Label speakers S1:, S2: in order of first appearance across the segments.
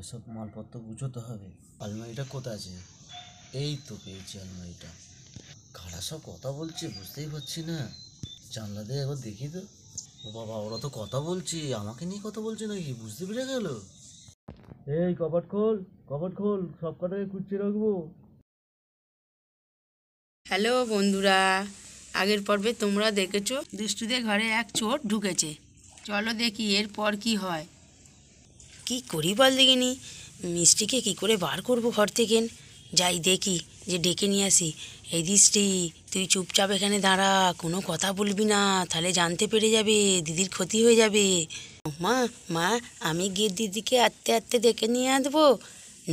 S1: এসব মালপত্র গুছোতে হবে। আলমারিটা কোথায় আছে? এই তো পেয়েছি আলমারিটা। কারা সব কথা বলছে বুঝতেই পারছি না। জানলা দিয়ে একবার দেখি তো। ও বাবা, ওরা তো কথা বলছে, আমাকে নিয়ে কথা বলছে নাকি? বুঝতে পেরে গেল। এই কপাট খোল, কপাট খোল, সব কটাকে কুচিয়ে রাখবো।
S2: হ্যালো বন্ধুরা, আগের পর্বে তোমরা দেখেছো দুষ্টুদের ঘরে এক চোর ঢুকেছে। চলো দেখি এরপর কি হয়। কি করি বল দেখিনি, মিষ্টিকে কি করে বার করবো ঘর থেকে? যাই দেখি, যে ডেকে নিয়ে আসি। এই দৃষ্টি, তুই চুপচাপ এখানে দাঁড়া, কোনো কথা বলবি না, তাহলে জানতে পেরে যাবে, দিদির ক্ষতি হয়ে যাবে। মা, মা, আমি গিয়ে দিদিকে আত্তে আত্তে ডেকে নিয়ে আসবো।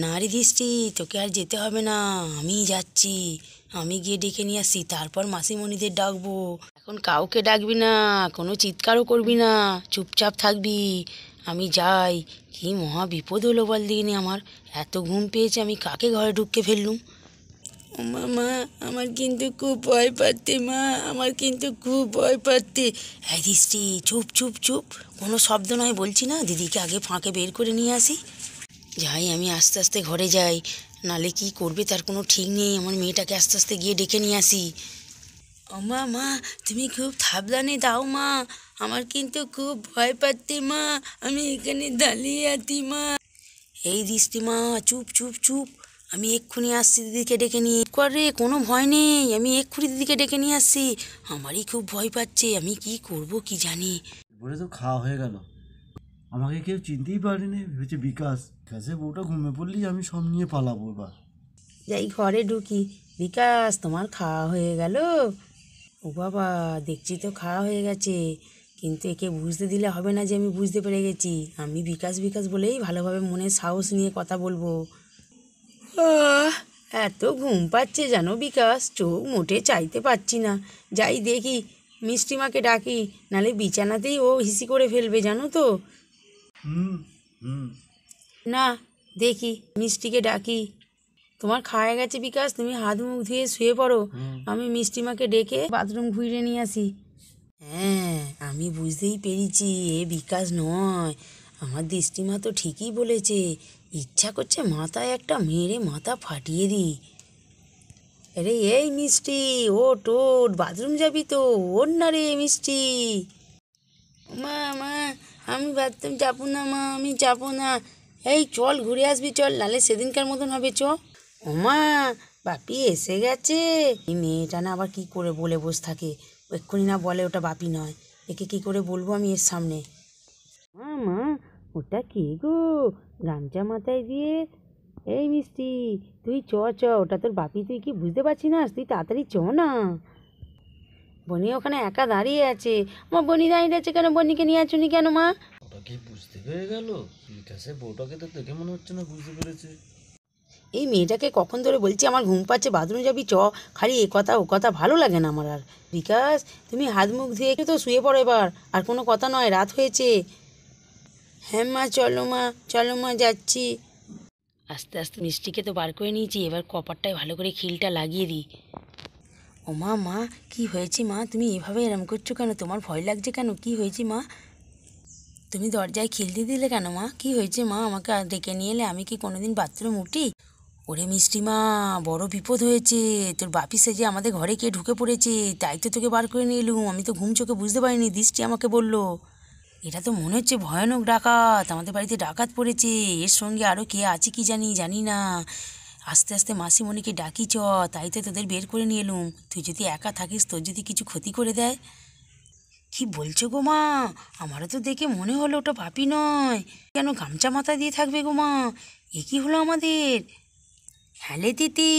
S2: না রে দৃষ্টি, তোকে আর যেতে হবে না, আমিই যাচ্ছি। আমি গিয়ে ডেকে নিয়ে আসি, তারপর মাসিমণিদের ডাকবো। এখন কাউকে ডাকবি না, কোনো চিৎকারও করবি না, চুপচাপ থাকবি। আমি যাই। কি মহা বিপদ হলো বল দিইনি আমার। এত ঘুম পেয়েছে, আমি কাকে ঘরে ঢুককে ফেললুম। মা, মা, আমার কিন্তু খুব ভয় পাচ্ছে মা, আমার কিন্তু খুব ভয় পাচ্ছে। এই দৃষ্টি, চুপ চুপ চুপ, কোনো শব্দ নয় বলছি না। দিদিকে আগে ফাঁকে বের করে নিয়ে আসি। যাই, আমি আস্তে আস্তে ঘরে যাই, নালে কি করবে তার কোনো ঠিক নেই। আমার মেয়েটাকে আস্তে আস্তে গিয়ে ডেকে নিয়ে আসি। মা, মা, তুমি খুব সাবধানে দাও মা, আমার কিন্তু খুব ভয় পাচ্ছে মা, আমি এখানে দাঁড়িয়ে আছি মা। এই দৃষ্টি মা, চুপ চুপ চুপ, আমি এক্ষুনি আসছি, দিদিকে ডেকে নিয়ে করে। কোনো ভয় নেই, আমি এক্ষুনি দিদিকে ডেকে নিয়ে আসছি। আমারই খুব ভয় পাচ্ছে, আমি কি করব কি জানি।
S1: বলে তো খাওয়া হয়ে গেল। আমাকে কেউ চিনতেই পারেনি, ভেবেছে বিকাশ। বিকাশের বউটা ঘুমে পড়লেই আমি সব নিয়ে পালাবো এবার।
S2: যাই ঘরে ঢুকি। বিকাশ, তোমার খাওয়া হয়ে গেল? ও বাবা, দেখছি তো খাওয়া হয়ে গেছে, কিন্তু একে বুঝতে দিলে হবে না যে আমি বুঝতে পেরে গেছি। আমি বিকাশ বিকাশ বলেই ভালোভাবে মনে সাহস নিয়ে কথা বলবো। আহ, এত ঘুম পাচ্ছে জানো বিকাশ, চোখ মোটে চাইতে পারছি না। যাই দেখি, মিষ্টিমাকে ডাকি, নালে বিছানাতেই ও হিসি করে ফেলবে জানো তো।
S1: হুম হুম
S2: না, দেখি মিষ্টিকে ডাকি। তোমার খাওয়া গেছে বিকাশ, তুমি হাত মুখ ধুয়ে শুয়ে পড়ো, আমি মিষ্টিমাকে ডেকে বাথরুম ঘুরে নিয়ে আসি। হ্যাঁ, আমি বুঝতেই পেরেছি এ বিকাশ নয়। আমার দৃষ্টিমা তো ঠিকই বলেছে, ইচ্ছা করছে মাথায় একটা মেরে মাথা ফাটিয়ে দিই। আরে এই মিষ্টি, ওঠ ওঠ, বাথরুম যাবি তো? ওঠ না রে মিষ্টি। মা, মা, আমি বাথরুম যাবো না মা, আমি যাবো না। এই চল ঘুরে আসবি, চল, নালে সেদিনকার মতন হবে। ওমা, বাপি এসে গেছে। এই মেয়েটা না আবার কি করে বলে বসে থাকে, এক্ষুনি না বলে ওটা বাপি নয়, একে কি করে বলবো আমি এর সামনে। মা, মা, ওটা কে গো, গামছা মাথায় দিয়ে? এই মিষ্টি, তুই চ চ, ওটা তোর বাপি, তুই কি বুঝতে পারছি না? তুই তাড়াতাড়ি চ না। বনি ওখানে একা দাঁড়িয়ে আছে। আমার বনি দাঁড়িয়ে আছে কেন? বনিকে নিয়ে আছুনি কেন মা?
S1: ওটা কি বুঝতে পেরে গেল? বিকাশের বউটাকে তো দেখে মনে হচ্ছে না বুঝতে পেরেছে।
S2: এই মেয়েটাকে কখন ধরে বলছি আমার ঘুম পাচ্ছে, বাথরুম যাবি চ, খালি এ কথা ও কথা, ভালো লাগে না আমার আর। বিকাশ, তুমি হাত মুখ ধুয়ে একটু তো শুয়ে পড়ো এবার, আর কোনো কথা নয়, রাত হয়েছে। হ্যাঁ মা, চলো মা, চলো মা, যাচ্ছি। আস্তে আস্তে মিষ্টিকে তো বার করে নিয়েছি, এবার কপারটায় ভালো করে খিলটা লাগিয়ে দিই। ও মা, মা, কি হয়েছে মা? তুমি এভাবে এরম করছো কেন? তোমার ভয় লাগছে কেন? কি হয়েছে মা? তুমি দরজায় খিল দিয়ে দিলে কেন মা? কি হয়েছে মা? আমাকে ডেকে নিয়ে এলে, আমি কি কোনোদিন বাথরুম উঠি? ওরে মিষ্টি মা, বড় বিপদ হয়েছে। তোর বাপি সেজে আমাদের ঘরে কে ঢুকে পড়েছে, তাই তো তোকে বার করে নিয়ে এলুম। আমি তো ঘুম চোখে বুঝতে পারিনি, দৃষ্টি আমাকে বলল। এটা তো মনে হচ্ছে ভয়ানক ডাকাত, আমাদের বাড়িতে ডাকাত পড়েছে। এর সঙ্গে আরও কে আছে কি জানি, জানি না। আস্তে আস্তে মাসিমণিকে ডাকি চ, তাই তো তোদের বের করে নিয়ে এলুম। তুই যদি একা থাকিস, তোর যদি কিছু ক্ষতি করে দেয়। কি বলছো গো মা? আমারও তো দেখে মনে হলো ওটা বাপি নয়। কেন গামছা মাথা দিয়ে থাকবে গো মা? এ কি হলো আমাদের? হ্যালে দিদি,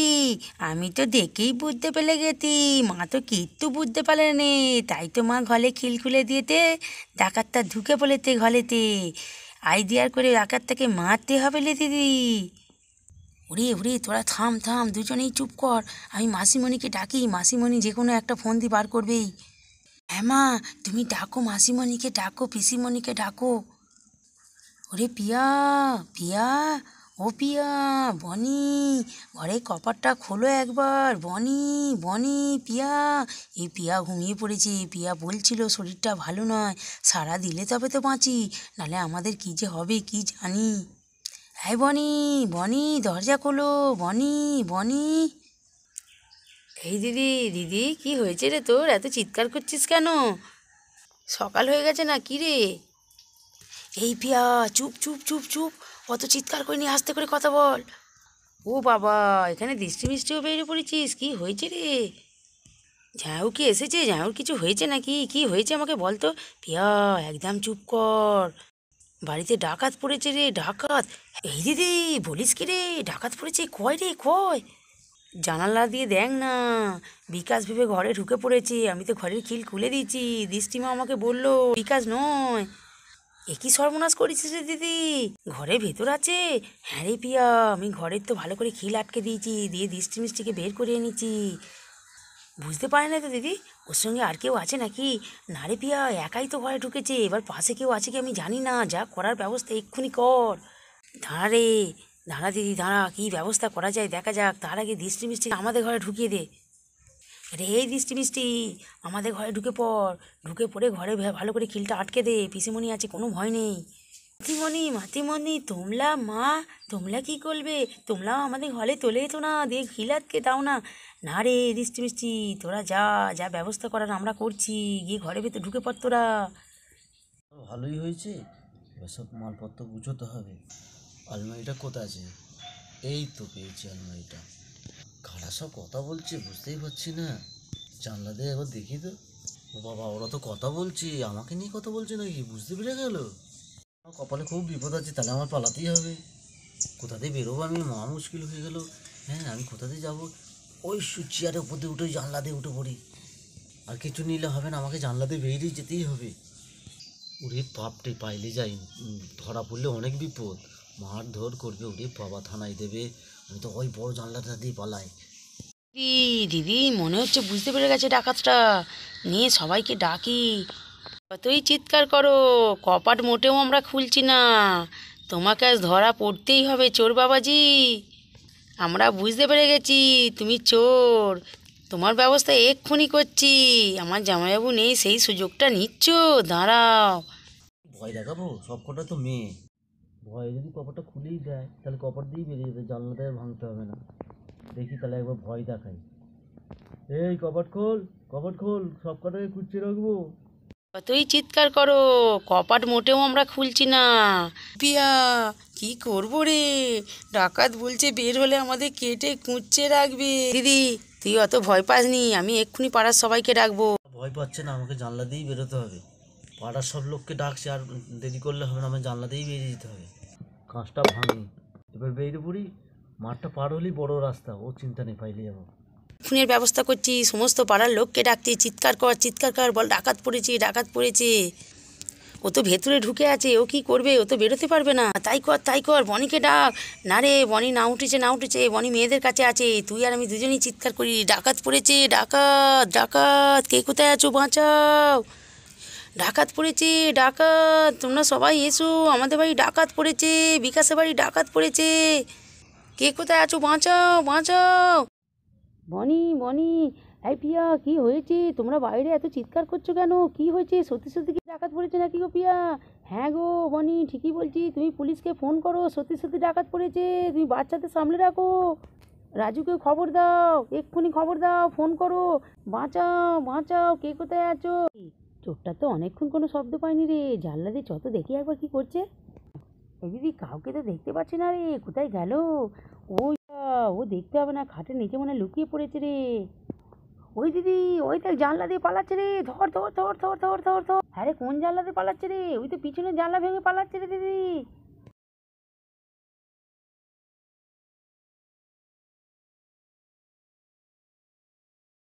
S2: আমি তো দেখেই বুঝতে পেরে গেছি, মা তো কিচ্ছু বুঝতে পারেনি। তাই তো মা ঘরে খিল খুলে দিয়েতে, ডাকাতটা ঢুকে পড়েতে ঘরেতে। আইডিয়ার করে ডাকাতটাকে মারতে হবে লে দিদি। ওরে ওরে, তোরা থাম থাম, দুজনেই চুপ কর। আমি মাসিমণিকে ডাকি, মাসিমণি যে কোনো একটা ফোন দিয়ে বার করবেই। হ্যাঁ মা, তুমি ডাকো, মাসিমণিকে ডাকো, পিসিমণিকে ডাকো। ওরে পিয়া, পিয়া, ও পিয়া, বনি, ঘরে কপারটা খোলো একবার, বনি, বনি, পিয়া। এই পিয়া ঘুমিয়ে পড়েছে। পিয়া বলছিল শরীরটা ভালো নয়, সারা দিলে তবে তো বাঁচি, নাহলে আমাদের কী যে হবে কি জানি। হ্যাঁ বনি, বনি দরজা খোলো, বনি, বনি। এই দিদি, দিদি কি হয়েছে রে তোর? এত চিৎকার করছিস কেন? সকাল হয়ে গেছে না কি রে? এই পিয়া, চুপ চুপ চুপ চুপ, অত চিৎকার করে নিয়ে আস্তে করে কথা বল। ও বাবা, এখানে দৃষ্টি মিষ্টিও বেরিয়ে পড়েছিস, কি হয়েছে রে? ঝাউ কি এসেছে? ঝাউর কিছু হয়েছে নাকি? কি হয়েছে আমাকে বল তো। পিয়া, একদম চুপ কর। বাড়িতে ডাকাত পড়েছে রে, ডাকাত। এই দিদি, বলিস কি রে, ডাকাত পড়েছে? কয় রে, কয়? জানালা দিয়ে দেখ না, বিকাশ ভেবে ঘরে ঢুকে পড়েছে। আমি তো ঘরের খিল খুলে দিয়েছি, দৃষ্টিমা আমাকে বললো বিকাশ নয়। এ কি সর্বনাশ করেছিস রে দিদি? ঘরের ভেতর আছে? হ্যাঁ রে পিয়া, আমি ঘরের তো ভালো করে খিল আটকে দিয়েছি, দিয়ে দৃষ্টি মিষ্টিকে বের করে এনেছি। বুঝতে পারে না তো দিদি, ওর সঙ্গে আর কেউ আছে নাকি? না রে পিয়া, একাই তো ঘরে ঢুকেছে, এবার পাশে কেউ আছে কি আমি জানি না। যা করার ব্যবস্থা এক্ষুনি কর। দাঁড়া রে, দাঁড়া দিদি দাঁড়া, কী ব্যবস্থা করা যায় দেখা যাক। তার আগে দৃষ্টি মিষ্টি আমাদের ঘরে ঢুকিয়ে দে। রে এই দৃষ্টি মিষ্টি, আমাদের ঘরে ঢুকে পড়। ঢুকে পড়ে ঘরে ভালো করে খিলটা আটকে দে, পিসিমণি আছে, কোনো ভয় নেই। মাতিমণি, মাতিমণি, তোমরা মা, তোমরা কি করবে? তোমরাও আমাদের ঘরে চলে যেত না, দিয়ে খিল আটকে দাও না। না রে দৃষ্টি মিষ্টি, তোরা যা, যা ব্যবস্থা করার আমরা করছি, গিয়ে ঘরে ভেতর ঢুকে পড় তোরা।
S1: ভালোই হয়েছে, এসব মালপত্র গুছোতে হবে। আলমারিটা কোথায় আছে? এই তো পেয়েছি আলমারিটা। কারা সব কথা বলছে বুঝতেই পারছি না। জানলা দিয়ে একবার দেখি তো। ও বাবা, ওরা তো কথা বলছে, আমাকে নিয়ে কথা বলছে নাকি? বুঝতে পেরে গেল। আমার কপালে খুব বিপদ আছে, তাহলে আমার পালাতেই হবে। কোথা দিয়ে বেরোবো আমি? মহা মুশকিল হয়ে গেল। হ্যাঁ, আমি কোথা দিয়ে যাবো? ওই চেয়ারের উপর দিয়ে উঠে জানলা দিয়ে উঠে পড়ি। আর কিছু নিলে হবে না, আমাকে জানলা দিয়ে বেরিয়ে যেতেই হবে। ওরে বাপরে, পাইলে যাই, ধরা পড়লে অনেক বিপদ। মার ধর করবে, ওরে বাবা থানায় দেবে। আমি তো ওই বড় জানলাটা দিয়ে পালাই।
S2: দিদি, দিদি মনে হচ্ছে বুঝতে পেরে গেছে ডাকাতটা। নিয়ে সবাইকে ডাকি। কতই চিৎকার করো, কপাট মোটেও আমরা খুলছি না। তোমাকে আজ ধরা পড়তেই হবে চোর বাবাজি। আমরা বুঝতে পেরে গেছি তুমি চোর। তোমার ব্যবস্থা এক্ষুনি করছি। আমার জামাইবাবু নেই, সেই সুযোগটা নিচ্ছ? দাঁড়াও।
S1: ভয় দেখাবো? সব কটা তো মেয়ে। ভয়ে যদি কপারটা খুলেই দেয়, তাহলে কপার দিয়েই বেরিয়ে যেতে, জানলাটা আর ভাঙতে হবে না। দেখি তাহলে একবার ভয় দেখাই। এই কপাট খোল, কপাট খোল, সব কটাকে কুচিয়ে রাখবো।
S2: কতই চিৎকার করো, কপাট মোটেও আমরা খুলছি না। পিয়া, কি করবো রে? ডাকাত বলছে বের হলে আমাদের কেটে কুঁচে রাখবে। দিদি, তুই অত ভয় পাসনি, আমি এক্ষুনি পাড়ার সবাইকে ডাকবো।
S1: ভয় পাচ্ছে না, আমাকে জানলা দিয়েই বেরোতে হবে। পাড়ার সব লোককে ডাকছে, আর দেরি করলে হবে না, আমার জানলা দিয়েই বেরিয়ে যেতে হবে। কাঁচটা ভাঙি, এবার বেরিয়ে পড়ি। মাঠটা পার হলেই বড় রাস্তা, ও চিন্তা নেই, পাইলে যাবো।
S2: খুনের ব্যবস্থা করছি, সমস্ত পাড়ার লোককে ডাকছি। চিৎকার কর, চিৎকার কর, বল ডাকাত পড়েছে, ডাকাত পড়েছে। ও তো ভেতরে ঢুকে আছে, ও কি করবে? ও তো বেরোতে পারবে না। তাই কর, তাই কর, বনিকে ডাক। না রে বনি, না উঠেছে, না উঠেছে, বনি মেয়েদের কাছে আছে। তুই আর আমি দুজনেই চিৎকার করি, ডাকাত পড়েছে, ডাকাত, ডাকাত, কে কোথায় আছো বাঁচাও। ডাকাত পড়েছে, ডাকাত, তোমরা সবাই এসো, আমাদের বাড়ি ডাকাত পড়েছে, বিকাশের বাড়ি ডাকাত পড়েছে। কে কোথায় আছো? বাঁচাও, বাঁচাও। বনি, বনি, এই পিয়া, কি হয়েছে? তোমরা বাইরে এত চিৎকার করছো কেন? কি হয়েছে? সত্যি সত্যি কি ডাকাত পড়েছে নাকি গো পিয়া? হ্যাঁ গো বনি, ঠিকই বলছি। তুমি পুলিশকে ফোন করো, সত্যি সত্যি ডাকাত পড়েছে। তুমি বাচ্চাদের সামলে রাখো। রাজুকে খবর দাও, এক্ষুনি খবর দাও, ফোন করো। বাঁচাও, বাঁচাও, কে কোথায় আছো? চোরটা তো অনেকক্ষণ কোনো শব্দ পায়নি রে। জানলা দিয়ে যত দেখি একবার কি করছে। এই দিদি, কাউকে তো দেখতে পাচ্ছি না রে, কোথায় গেল? ওই ও দেখতে হবে না, খাটের নিচে মনে হয় লুকিয়ে পড়েছে রে। ওই দিদি, ওই দেখ জানলা দিয়ে পালাচ্ছে রে, ধর ধর ধর ধর ধর ধর ধর। আরে কোন জানলা দিয়ে পালাচ্ছে রে? ওই তো পিছনের জানলা ভেঙে পালাচ্ছে রে দিদি।